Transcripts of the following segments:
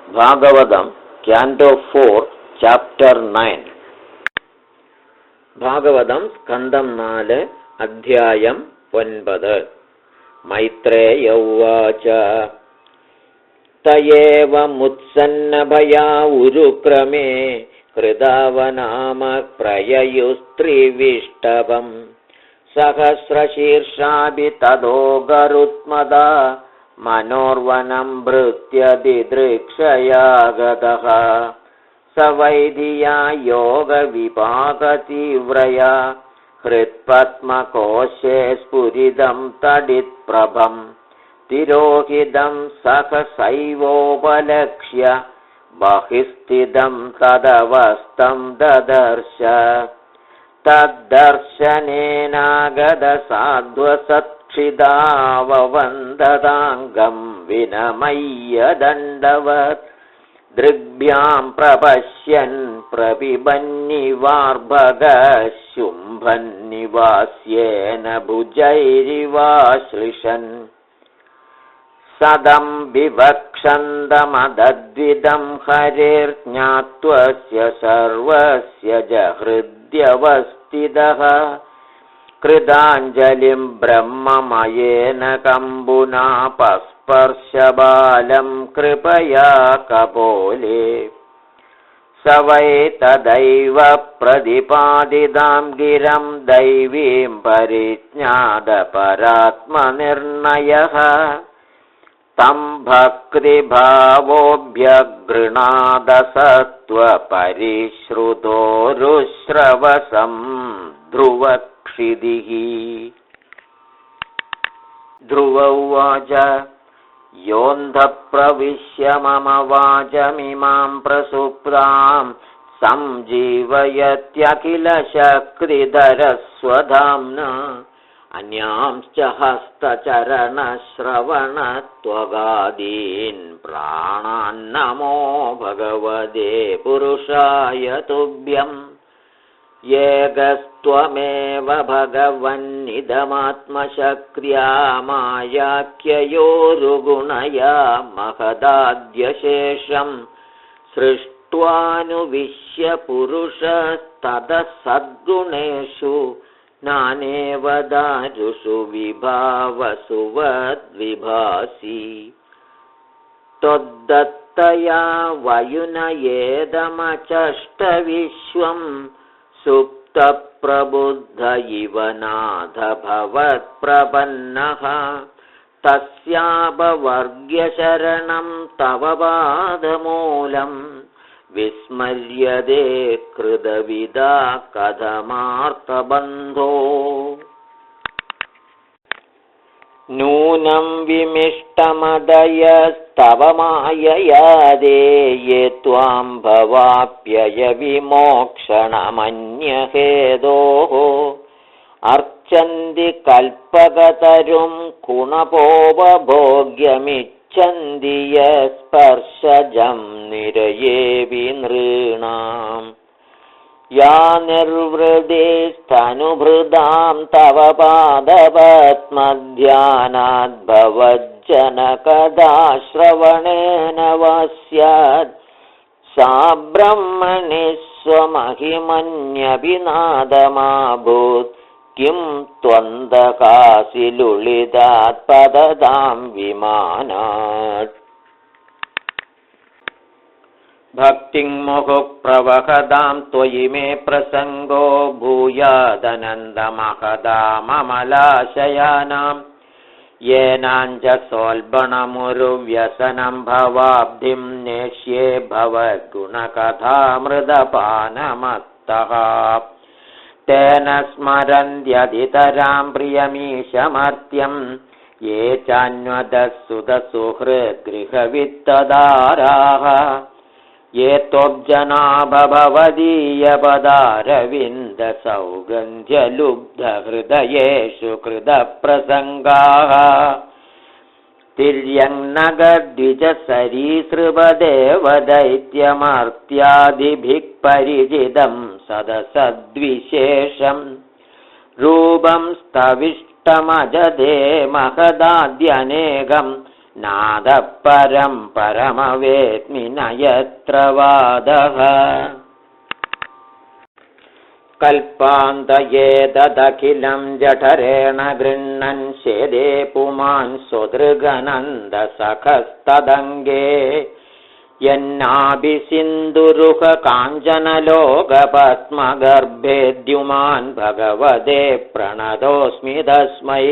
Bhagavatam ക്യാൻറ്റോ 4 chapter 9. Bhagavatam സ്കന്ധം 4 അധ്യായം 9. മൈത്രേയ ഉവാച തയേവ മുത്സന്നഭയാ ഉരുക്രമേ കൃതാവനാമ പ്രയയുസ്ത്രിവിഷ്ടവം സഹസ്രശീർഷാഭി തദോ ഗരുത്മദാ മനോർവനം ഭൃത്യതിദൃക്ഷയാഗതഃ സ വൈദിയാ യോഗവിപാകതീവ്രയാ ഹൃത്പത്മകോശേ സ്ഫുരിതം തടിത്പ്രഭം തിരോഹിതം സഹസൈവോപലക്ഷ്യ ബഹിസ്ഥിതം തദവസ്ഥം ദദർശ തദ്ദർശനേനാഗത സാധ്വസത്ക്ഷിതാവവന്ദതാംഗം വിനമയ്യ ദണ്ഡവത് ദൃഗ്ഭ്യാം പ്രപശ്യൻ പ്രവിബന്നിവാർഭഗശുംഭന്നിവാസ്യേന ഭുജൈരിവാശ്ലിഷൻ സദം വിവക്ഷന്തമദ്വിദം ഹരിർജ്ഞാത്വസ്യ സർവസ്യ ജഹൃദ്യവസ്ഥിതഃ കൃതാഞ്ജലിം ബ്രഹ്മമയേന കമ്പുനാ പസ്പർശബാലം കൃപയാ കപോലേ സ വൈ തദൈവ പ്രതിപാദിതാം ഗിരം ദൈവീം പരിജ്ഞാതപരാത്മനിർണയഃ തം ഭക്തിഭാവോഭ്യഗൃണാദ സത്വപരിശ്രുതോരുശ്രവസം ധ്രുവക്ഷിതിഃ. ധ്രുവ ഉവാച യോऽന്ധഃപ്രവിശ്യ മമ വാചമിമാം പ്രസുപ്താം സംജീവയത്യഖിലശക്തിധരസ്വധാംനാ അന്യാംശ്ച ഹസ്തചരണശ്രവണത്വഗാദീൻ പ്രാണാന്നമോ ഭഗവതേ പുരുഷായ തുഭ്യം ഏകസ്ത്വമേവ ഭഗവന്നിദമാത്മശക്ര്യാ മായാഖ്യയോരുഗുണയാ മഹദാദ്യശേഷം സൃഷ്ട്വാനുവിശ്യ പുരുഷസ്തതഃ സദ്ഗുണേഷു നാനേവ ദാരുഷു വിഭാവസു വദ്വിഭാസി ത്വദ്ദത്തയാ വയുനയേദമചഷ്ടവിശ്വം സുപ്തപ്രബുദ്ധ ഇവ നാഥ ഭവത്പ്രപന്നഃ തസ്യാപവർഗ്യശരണം തവ പാദമൂലം വിസ്മര്യതേ കൃതവിദാ കഥമാർത്തബന്ധോ നൂനം വിമിഷ്ടമദയസ്തവ മായയാദേ യേ ത്വാം ഭവാപ്യയ വിമോക്ഷണമന്യഹേതോഃ അർച്ചന്തി കൽപകതരും കുണപോപഭോഗ്യമിച്ഛന്തി യസ്പർശജം നിരയേവി നൃണാം യാ നിർവൃതിസ്തനുഭൃതാം തവ പാദപത്മധ്യാനാദ് ഭവജ്ജനകദാശ്രവണേന വാ സ്യാദ് സാ ബ്രഹ്മണി സ്വമഹിമന്യഭിനാദമാഭൂത് കിം ത്വന്തകാശിലുളിതാത് പദതാം വിമാനാത്. ഭക്തിം മുഹുഃപ്രവഹതാം ത്വയി മേ പ്രസംഗോ ഭൂയാദനന്ദമഹദാമമലാശയാനാം യേനാഞ്ജസോൽബണമുരുവ്യസനം ഭവാബ്ധിം നേഷ്യേ ഭവദ്ഗുണകഥാമൃതപാനമത്തഃ തേന സ്മരന്ത്യതിതരാം പ്രിയമീശമർത്യം യേ ചാന്വദസുതസുഹൃദ്ഗൃഹവിത്തദാരാഃ യേ ത്വബ്ജനാഭവദീയപദാരവിന്ദസൗഗന്ധ്യലുബ്ധഹൃദയേഷു കൃതപ്രസംഗാഃ തിര്യങ്നഗദ്വിജസരീസൃപദേവദൈത്യമർത്യാദിഭിഃ പരിചിതം സദസദ്വിശേഷം രൂപം സ്തവിഷ്ടമജദേ മഹദാദ്യനേകം नादः परं परमवेत्मि न यत्र वादः। कल्पान्तयेतदखिलं जठरेण गृह्णन् शेदे पुमान् स्वदृगनन्दसखस्तदङ्गे यन्नाभिसिन्धुरुह काञ्चनलोकपद्मगर्भेद्युमान् भगवते प्रणतोऽस्मि तस्मै।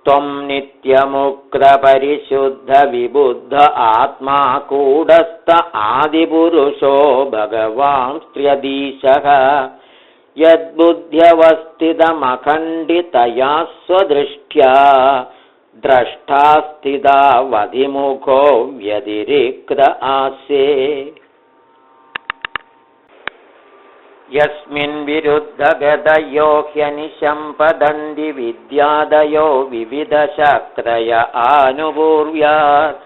त्वं नित्यमुक्तपरिशुद्धविबुद्ध आत्मा कूटस्थ आदिपुरुषो भगवांस्त्र्यधीशः। यद्बुद्ध्यवस्थितमखण्डितया स्वदृष्ट्या द्रष्टा स्थितावधिमुखो व्यतिरिक्त आसे। यस्मिन् विरुद्धगतयो ह्यनिशं पतन्ति विद्यादयो विविधशक्तय आनुपूर्व्यात्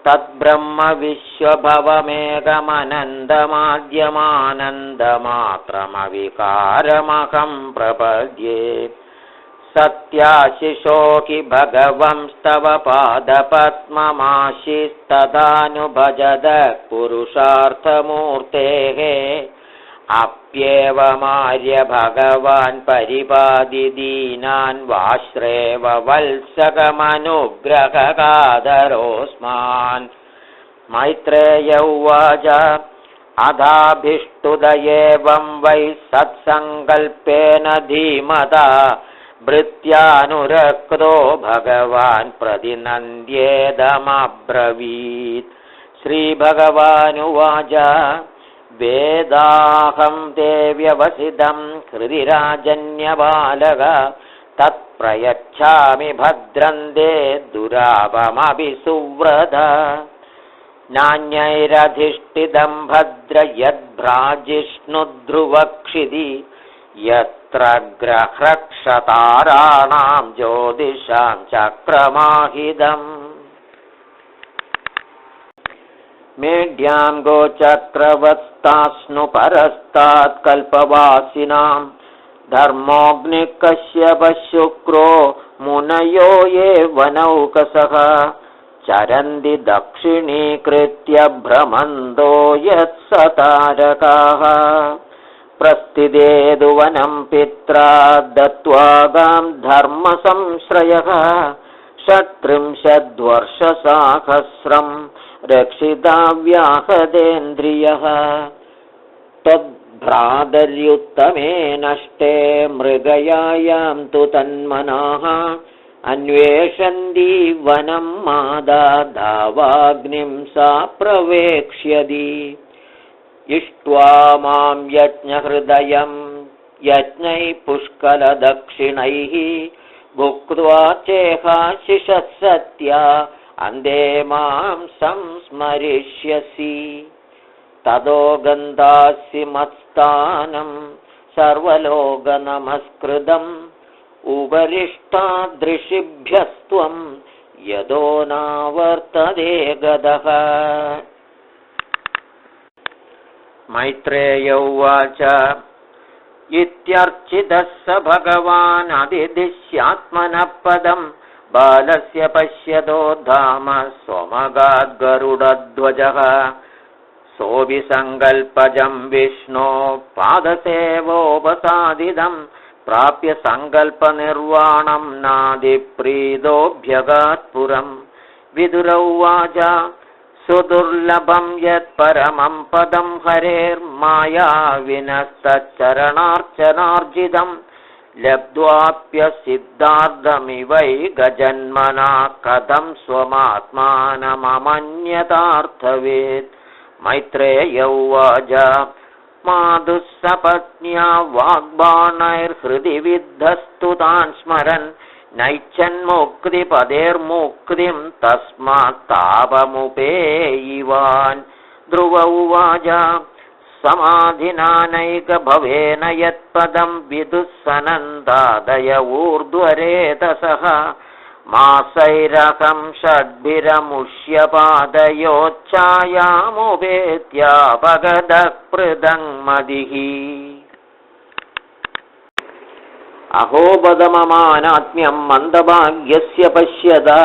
तद्ब्रह्म विश्वभवमेकमनन्दमाद्यमानन्दमात्रमविकारमहं प्रपद्ये। सत्याशिषो हि भगवंस्तव पादपद्ममाशिस्तदानुभजत पुरुषार्थमूर्तेः। अप्येवमार्य भगवान् परिपादि दीनान् वाश्रेव वल्सकमनुग्रहकादरोऽस्मान्। मैत्रेय उवाच अधाभिष्टुद एवं वै सत्सङ्कल्पेन धीमता भृत्यानुरक्तो भगवान् प्रतिनन्द्येदमब्रवीत्। श्रीभगवानुवाच वेदाहं ते व्यवसितं हृदि राजन्यबालक तत्प्रयच्छामि भद्रं ते दुरापमपि सुव्रत। नान्यैरधिष्ठितं भद्र यद्भ्राजिष्णुध्रुवक्षिति यत्र ग्रहक्षताराणां ज्योतिषां चक्रमाहितम्। मेढ्यां गोचक्रवत्तास्नु परस्तात् कल्पवासिनां धर्मोऽग्निः कश्यपः शुक्रो मुनयो ये वनौकसः चरन्ति दक्षिणीकृत्य भ्रमन्तो यत्सतारकाः। प्रस्थिते वनं पित्रा दत्त्वा गां धर्मसंश्रयः 36 वर्षसहस्रं रक्षिताव्याहतेन्द्रियः। तद्भ्रातर्युत्तमे नष्टे मृगयायां तु तन्मनाः अन्वेषन्ति वनं मादा धावाग्निं सा प्रवेक्ष्यति। इष्ट्वा मां यज्ञहृदयं यज्ञैः पुष्कलदक्षिणैः भुक्त्वा चेहाशिषः सत्या अन्ते मां संस्मरिष्यसि। ततो गन्धासि मत्स्थानं सर्वलोकनमस्कृतम् उपरिष्टादृशिभ्यस्त्वं यतो नावर्तते गतः। मैत्रेय उवाच इत्यर्चितः स भगवान् अदिदिश्यात्मनः पदम् बालस्य पश्यतो धाम स्वमगाद्गरुडध्वजः। सोऽपि सङ्कल्पजं विष्णो पादसेवोपसादितं प्राप्य सङ्कल्पनिर्वाणं नादिप्रीतोऽभ्यगात्पुरम्। विदुर उवाच सुदुर्लभं यत्परमं पदं हरेर्मायाविनस्तच्चरणार्चनार्जितं लब्ध्वाप्यसिद्धार्थमिवै गजन्मना कथं स्वमात्मानममन्यतार्थवेत्। मैत्रेय उवाच माधुः सपत्न्या वाग्बाणैर्हृदि विद्धस्तु तान् स्मरन् नैच्छन्मुक्तिपदेर्मुक्तिं तस्मात् तापमुपेयिवान्। ध्रुव उवाच समाधिनानैकभवेन यत्पदं विदुः सनन्दादय ऊर्ध्वरेतसः मासैरहं षड्भिरमुष्यपादयोच्छायामुपेत्यापगतः पृथङ्मदिः। अहो बदममानात्म्यं मन्दभाग्यस्य पश्यता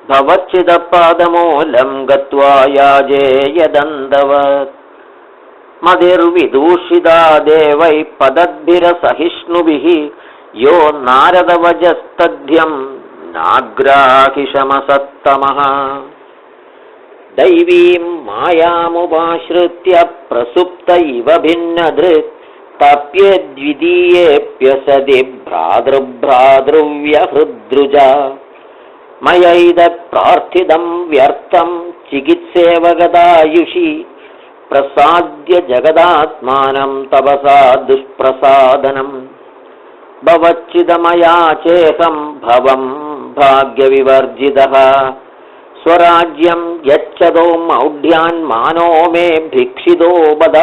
ഭവച്ചിദപാദമൂലം ഗത്വാ യാജേയദന്തവത് മതിർവിദൂഷിതാ ദേവൈ പദദ്ഭിരസഹിഷ്ണുഭിഃ യോ നാരദവജസ്തദ്ധ്യം നാഗ്രാഹിഷമസത്തമഃ ദൈവീം മായാമുപാശ്രിത്യ പ്രസുപ്ത ഇവ ഭിന്നധൃക് തപ്യേദ്വിതീയേപ്യസതി ഭ്രാതൃഭ്രാതൃവ്യഹൃദ്രുജ മയൈതത് പ്രാർത്ഥിതം വ്യർത്ഥം ചികിത്സേവഗതായുഷി പ്രസാദ്യ ജഗദാത്മാനം തപസാ ദുഷ്പ്രസാദനം ഭവച്ചിദമയാ ചേഹം ഭവം ഭാഗ്യവിവർജിതഃ സ്വരാജ്യം യച്ഛതോ മൗഢ്യാൻ മാനോ മേ ഭിക്ഷിതോ ബദ